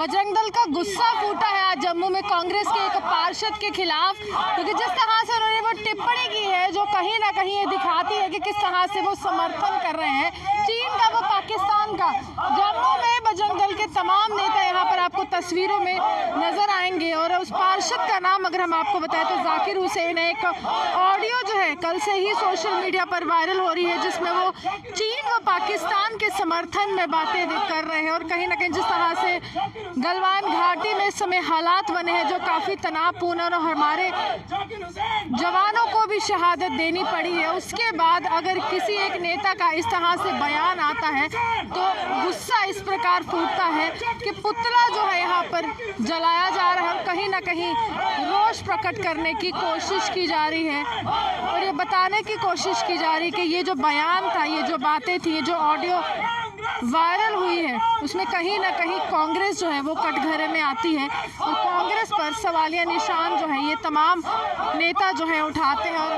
बजरंग दल का गुस्सा फूटा है आज जम्मू में कांग्रेस के एक पार्षद के खिलाफ, क्योंकि जिस तरह से उन्होंने वो टिप्पणी की है जो कहीं ना कहीं ये दिखाती है कि किस तरह से वो समर्थन कर रहे हैं चीन का, वो पाकिस्तान का। जम्मू में बजरंग दल के तमाम नेता यहाँ पर आपको तस्वीरों में नजर आएंगे और उस पार्षद का नाम अगर हम आपको बताएं तो जाकिर हुसैन है। एक ऑडियो जो है कल से ही सोशल मीडिया पर वायरल हो रही है जिसमें वो चीन व पाकिस्तान के समर्थन में बातें कर रहे हैं और कहीं ना कहीं जिस तरह से गलवान घाटी में इस समय हालात बने हैं जो काफ़ी तनावपूर्ण और हमारे जवानों को भी शहादत देनी पड़ी है, उसके बाद अगर किसी एक नेता का इस तरह से बयान आता है तो गुस्सा इस प्रकार फूटता है कि पुतला जो है यहाँ पर जलाया जा रहा है और कहीं ना कहीं रोष प्रकट करने की कोशिश की जा रही है और ये बताने की कोशिश की जा रही है कि ये जो बयान था, ये जो बातें थी, ये जो ऑडियो वायरल हुई है उसमें कहीं ना कहीं कांग्रेस जो है वो कटघरे में आती है और कांग्रेस पर सवालिया निशान जो है ये तमाम नेता जो है उठाते हैं और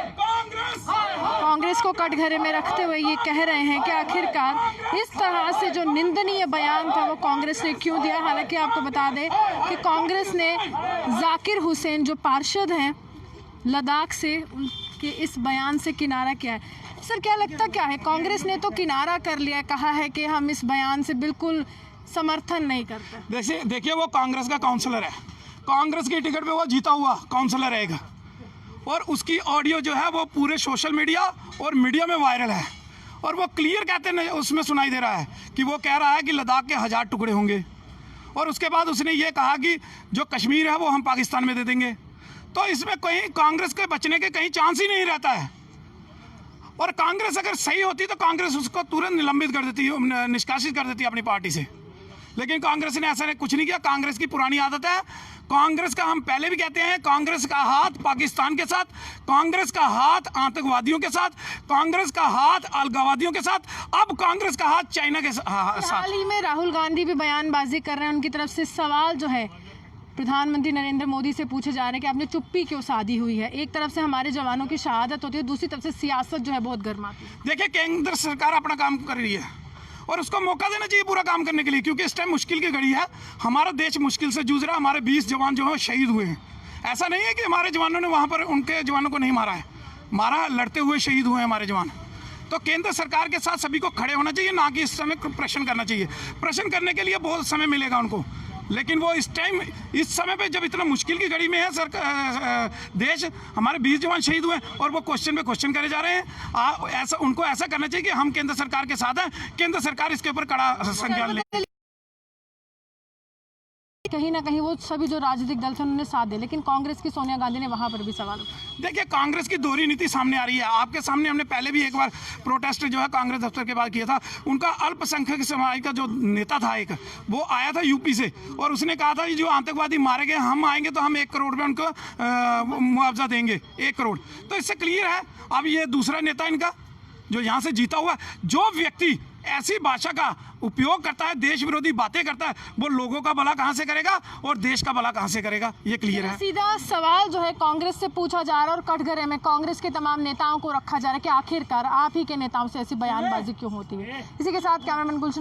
कांग्रेस को कटघरे में रखते हुए ये कह रहे हैं कि आखिरकार इस तरह से जो निंदनीय बयान था वो कांग्रेस ने क्यों दिया। हालांकि आपको बता दें कि कांग्रेस ने जाकिर हुसैन जो पार्षद हैं लद्दाख से, उनके इस बयान से किनारा किया है। सर क्या लगता क्या है, कांग्रेस ने तो किनारा कर लिया, कहा है कि हम इस बयान से बिल्कुल समर्थन नहीं करते। देखिए वो कांग्रेस का काउंसलर है, कांग्रेस की टिकट पे वो जीता हुआ काउंसलर रहेगा और उसकी ऑडियो जो है वो पूरे सोशल मीडिया और मीडिया में वायरल है और वो क्लियर कहते उसमें सुनाई दे रहा है कि वो कह रहा है कि लद्दाख के 1000 टुकड़े होंगे और उसके बाद उसने ये कहा कि जो कश्मीर है वो हम पाकिस्तान में दे देंगे। तो इसमें कहीं कांग्रेस के बचने के कहीं चांस ही नहीं रहता है और कांग्रेस अगर सही होती तो कांग्रेस उसको तुरंत निलंबित कर देती, निष्कासित कर देती अपनी पार्टी से, लेकिन कांग्रेस ने ऐसा कुछ नहीं किया। कांग्रेस की पुरानी आदत है, कांग्रेस का हम पहले भी कहते हैं, कांग्रेस का हाथ पाकिस्तान के साथ, कांग्रेस का हाथ आतंकवादियों के साथ, कांग्रेस का हाथ अलगाववादियों के साथ, अब कांग्रेस का हाथ चाइना के साथ। हाल ही में राहुल गांधी भी बयानबाजी कर रहे हैं, उनकी तरफ से सवाल जो है प्रधानमंत्री नरेंद्र मोदी से पूछे जा रहे हैं कि आपने चुप्पी क्यों साधी हुई है। एक तरफ से हमारे जवानों की शहादत होती है, दूसरी तरफ से सियासत जो है बहुत गर्माती है। देखिए केंद्र सरकार अपना काम कर रही है और उसको मौका देना चाहिए पूरा काम करने के लिए, क्योंकि इस टाइम मुश्किल की घड़ी है, हमारा देश मुश्किल से जूझ रहा है। हमारे 20 जवान जो हैं शहीद हुए हैं। ऐसा नहीं है कि हमारे जवानों ने वहाँ पर उनके जवानों को नहीं मारा है, मारा लड़ते हुए शहीद हुए हैं हमारे जवान। तो केंद्र सरकार के साथ सभी को खड़े होना चाहिए, ना कि इस समय प्रश्न करना चाहिए। प्रश्न करने के लिए बहुत समय मिलेगा उनको, लेकिन वो इस टाइम इस समय पे जब इतना मुश्किल की घड़ी में है देश, हमारे 20 जवान शहीद हुए और वो क्वेश्चन पे क्वेश्चन करे जा रहे हैं। ऐसा उनको ऐसा करना चाहिए कि हम केंद्र सरकार के साथ हैं, केंद्र सरकार इसके ऊपर कड़ा संज्ञान ले। कहीं ना कहीं वो सभी जो राजनीतिक दल थे उन्होंने साथ दिया, लेकिन कांग्रेस की सोनिया गांधी ने वहां पर भी सवाल उठाया। देखिए कांग्रेस की दोहरी नीति सामने आ रही है। आपके सामने हमने पहले भी एक बार प्रोटेस्ट जो है कांग्रेस दफ्तर के बाद किया था। उनका अल्पसंख्यक समाज का जो नेता था एक, वो आया था यूपी से और उसने कहा था कि जो आतंकवादी मारे गए हम आएंगे तो हम 1 करोड़ में उनको मुआवजा देंगे, 1 करोड़। तो इससे क्लियर है। अब ये दूसरा नेता इनका जो यहाँ से जीता हुआ, जो व्यक्ति ऐसी भाषा का उपयोग करता है, देश विरोधी बातें करता है, वो लोगों का भला कहां से करेगा और देश का भला कहां से करेगा, ये क्लियर है। सीधा सवाल जो है कांग्रेस से पूछा जा रहा है और कटघरे में कांग्रेस के तमाम नेताओं को रखा जा रहा है कि आखिरकार आप ही के नेताओं से ऐसी बयानबाजी क्यों होती है। इसी के साथ कैमरामैन गुलशन